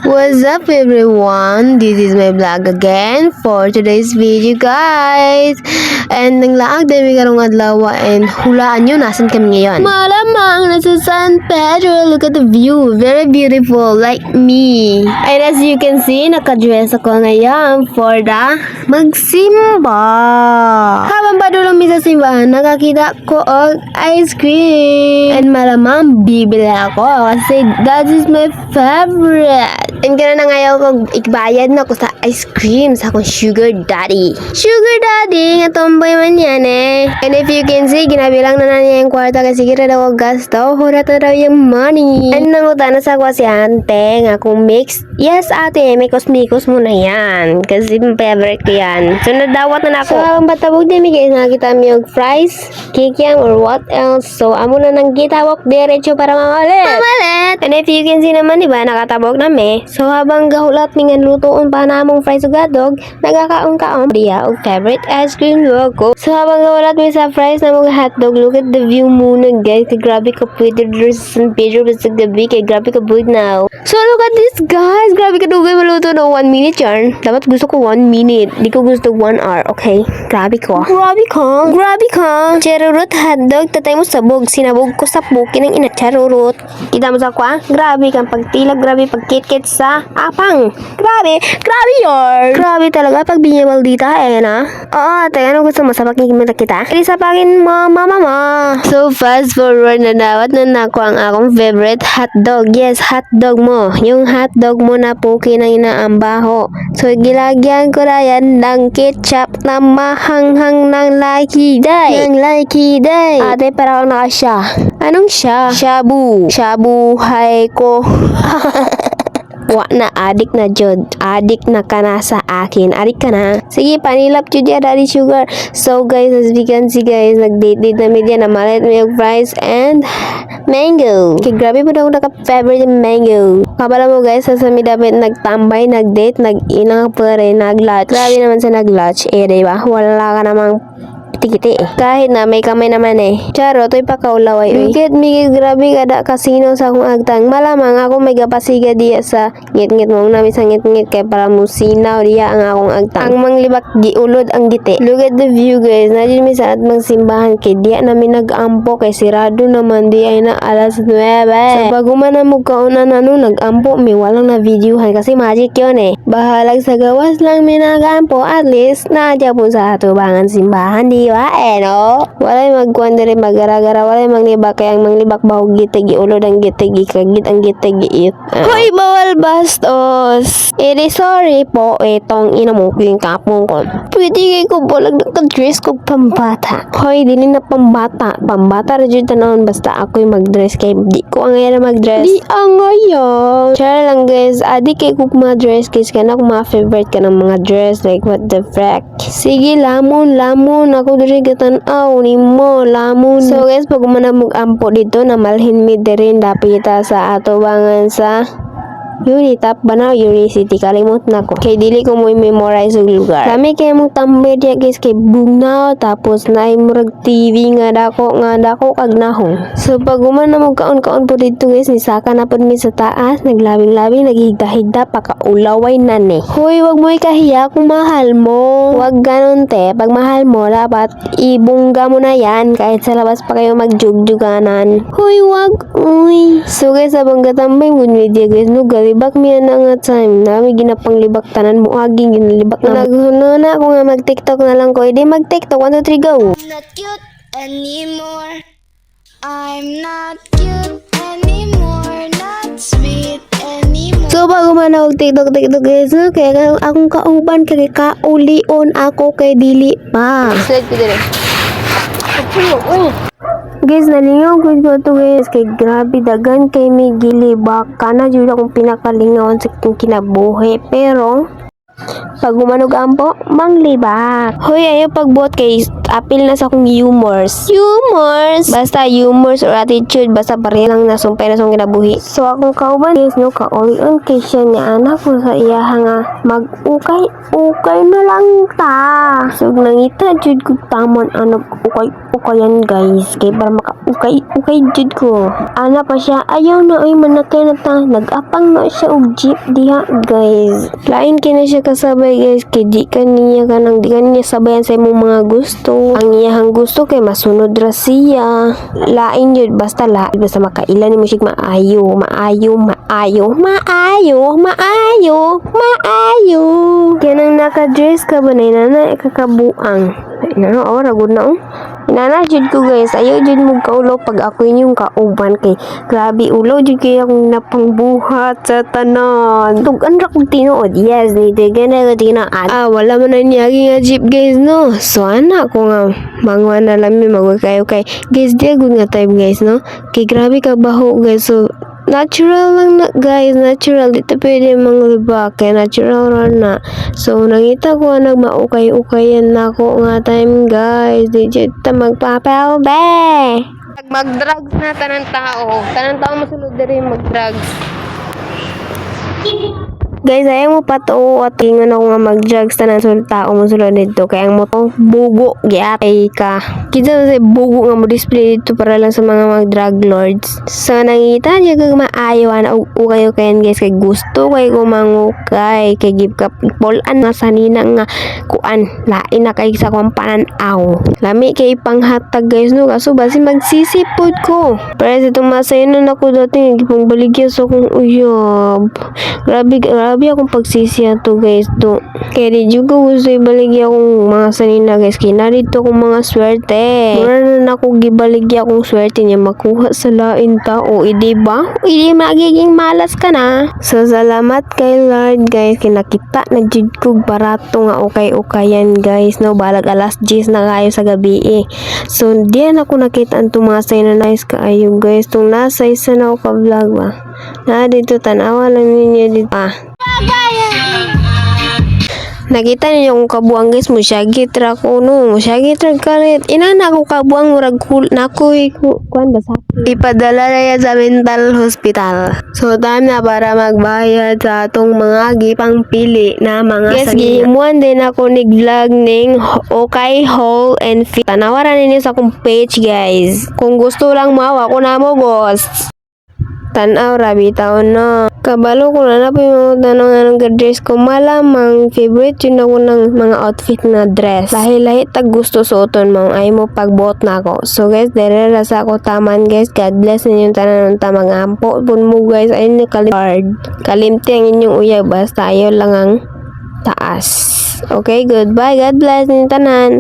What's up everyone? This is my vlog again for today's video guys. And nanglaag din may karong adlaw and hulaan nyo nasan kami ngayon. Malamang nasa San Pedro. Look at the view. Very beautiful like me. And as you can see, nakadress ako ngayon for the magsimba. Habang padulong mi sa simbahan, nakakita ko og ice cream. And malamang bibili ako kasi that is my favorite. And gano'n na ngayon kung ikbayad na ako sa ice cream sa akong sugar daddy. Sugar daddy, nga tomboy man yan eh. And if you can see, ginabilang na niya yung kwarta kasi kira daw ako gasto. Hurat na daw yung money. And nangutan na sa ako si ante nga kung mix. Yes ate, mikos-mikos mo na yan. Kasi favorite ko yan. So nadawat na ako. So ang batabog din guys, nakakita mo yung fries, kikiam or what else. So amo na nang gitawak diretso para mamalit. And if you can see naman diba, nakatabog na me. So habang gahulat mingan lutoon pa namong fries ug hotdog, nagakaon-kaon diya og favorite ice cream ko. So habang gahulat mi sa fries namong hotdog, look at the view muna guys. Kay grabe ka pwede dito sa San Pedro sa gabi, kay grabe ka buid now. So look at this guys, grabe ka dugay maluto no 1 minute yarn. Dapat gusto ko 1 minute, di ko gusto 1 hour, okay? Grabe ko. Grabe ka. Charurot hotdog, tatay mo sabog, sinabog ko sa bukin ng ina charurot. Kita mo sa kwa? Grabe kang pagtilag, grabe pagkit-kit sa apang. Grabe yun. Grabe talaga pag binyabal dita, na. Oo, ate, ano gusto mo? Sapakin kita? Hindi sapakin mo, mama. So, fast forward na dawat na nako ang akong favorite hotdog. Yes, hotdog mo. Yung hotdog mo na puki ng inaambaho. So, gilagyan ko na yan ng ketchup na mahanghang ng Lucky Day. Ate, para ako nakasya. Anong siya? Shabu hay ko. Wa na, adik na jud. Adik na ka na sa akin. Adik ka na. Sige, panilap jud ya daddy sugar. So guys, as we can see guys, nag-date na media na malit milk fries and mango. Kaya grabe po na ako naka-favorite yung mango. Kabala mo guys, sa sami dapat nagtambay, nag-date, nag-inang pa rin, nag-lunch. Grabe naman sa nag-lunch. Diba? Wala ka namang kiti kahit na may kamay naman charo to'y pakaulaway bigit grabe kada kasino sa akong agtang malamang ako may gapasiga diya sa ngit-ngit mong nami sa ngit-ngit kay para musinaw diya ang akong agtang ang manglibak giulod ang giti. Look at the view guys, na din mi sa atmang simbahan kay diya namin nag-ampo kay sirado naman di ay na alas 9 sa baguman na mugkaon na nag-ampo mi walang na videohan kasi magic yun bahalag sa gawas lang mi nag-ampo at least nadya po sa atubangan simbahan di no? Walay magkuhan diri magara-gara, walay manglibak kay ang manglibak bahog gitigi ulod ang gitigi kagit ang gitigi it. Hoy bawal bastos. Sorry po etong ina mo yung kapong ko. Pwede kay ko bulag naka-dress ko pambata. Hoy dili na pambata. Pambata ra jud tanon basta ako'y mag-dress kay di ko angay na mag-dress. Di angayon. Chara lang guys, adi kay ko mag-dress kay kana ko mga favorite ka ng mga dress like what the frack. Sige lamon ako diri gatan-aw ni mo lamon. So guys, pag manamog ampo dito na malhin mi dirin dapita sa atubangan sa Unitap Banaw University. Kalimot na ko kay dili ko mo memorize og lugar. Kami kay mong tambay diya guys kay bugnaw tapos naay murag TV nga dako kag nahong. So pag na mo kaon-kaon po dito guys, nisaka na pud mi sa taas, naglabing-labing naghigda-higda pakaulaway na ni. Hoy, wag mo ikahiya kung mahal mo. Wag ganon te, pag mahal mo dapat ibungga mo na yan kahit sa labas pa kayo magjugjuganan. Hoy, wag. Uy. So guys, abang gatambay mo media guys, no libak mi na nga time nami ginapanglibak tanan mo aging ginalibak na naghuno na ako nga mag-TikTok na lang ko edi mag-TikTok 1 2 3 go. I'm not cute anymore. I'm not cute anymore. Not sweet anymore. So bago man ako TikTok guys, no? Kaya akong kauban kay kaulion ako kay dili pa. Slide ko dire. Guys, nalingaw ko to guys kay grabe dagan kay may gilibak kana jud akong pinakalingawan sa kinabuhi pero pag umanog ampo manglibak. Hoy ayo pagbuot kay apil na sa akong humors. Humors! Basta humors or attitude, basta pareha lang na sumpay na song kinabuhi. So akong kauban guys, no, kauli-on kay siya niya anak ko sa iyaha nga mag-ukay na lang ta. So nangita jud ko tamon anak ukay-ukayan guys. Kay para maka-ukay jud ko. Ana pa siya, ayaw na ay manakay na ta. Nag-apang na siya og jeep diha guys. Lain kina siya kasabay guys, kay di ka niya sabayan sa imong mga gusto. Ang iyahang gusto kay masunod ra siya. Lain yun, basta makailan ni mo siya maayo. Kaya nang naka-dress ka ba na kakabuang. Ano, ragod na Inana jud ko guys, ayaw jud mo kaulo pag ako inyong kauban kay grabe ulo jud kay akong napangbuhat sa tanan. Tugan ra kong tinuod. Yes, nito gana ko tinuod. Wala man na niyagi nga jeep guys no. So ana ko nga mangwa na lang mi magkayo kay guys di good nga time guys no. Kay grabe ka baho guys. So natural lang na guys, natural dito pwede manglibak kay natural ra na. So nangita ko nagmaukay-ukayan na ako nga time guys, di jud ta magpapel be. Mag-drugs na tanang tao masulod diri mag-drugs. Guys, ayaw mo patuo at ingon ako nga mag-drugs tanan sulod tao mo sulod dito kay ang moto bugo gyapay ka. Kita sa bugo nga mo display dito para lang sa mga mag-drug lords. So nangita niya kag maayo na ukayo kayan guys kay gusto kay ko mangukay kay give ka pulan na sanina nga kuan lain na kay sa kumpanan aw. Lami kay panghatag guys no kaso basi magsisipod ko. Pero sa itong masayanan ako dati gipang baligya sa kong uyab. Grabe akong pagsisiya to guys to. Kaya di juga gusto ibaligya akong mga sanina guys. Kina dito akong mga swerte. Mura na ako gibaligya akong swerte niya makuha sa lain tao. Hindi ba? Hindi magiging malas ka na. So salamat kay Lord guys. Kinakita na jud ko barato nga ukay-ukayan guys. No, balag alas 10 na kayo sa gabi eh. So diyan ako nakita ang mga sanina nice kaayo guys. Tung nasa isa na ako ka-vlog ba. Na dito tanawa lang ninyo dito nakita niyo yung kabuang guys mo syagit ra ko no syagit ra kalit inana ko kabuang murag nakoy kuan ba sa ipadala na yan sa mental hospital. So time na para magbayad sa atong mga gipang pili na mga yes, gimuan din ako ni vlog ning okay haul and fit. Tanawaran ninyo sa akong page guys kung gusto lang mawa ko na mo boss. Tanaw rabi taon na. Kabalo ko na po yung tanong anong dress ko. Malamang favorite yun ako ng mga outfit na dress. Lahi-lahi tag gusto suoton mo. Ay mo pagbuot na ako. So guys, dere rasa ako taman guys. God bless ninyo yung tanan ng tamang ampo. Pun mo guys, ayun yung kalimti ang inyong uyag. Basta ayaw lang ang taas. Okay, goodbye. God bless ninyo tanan.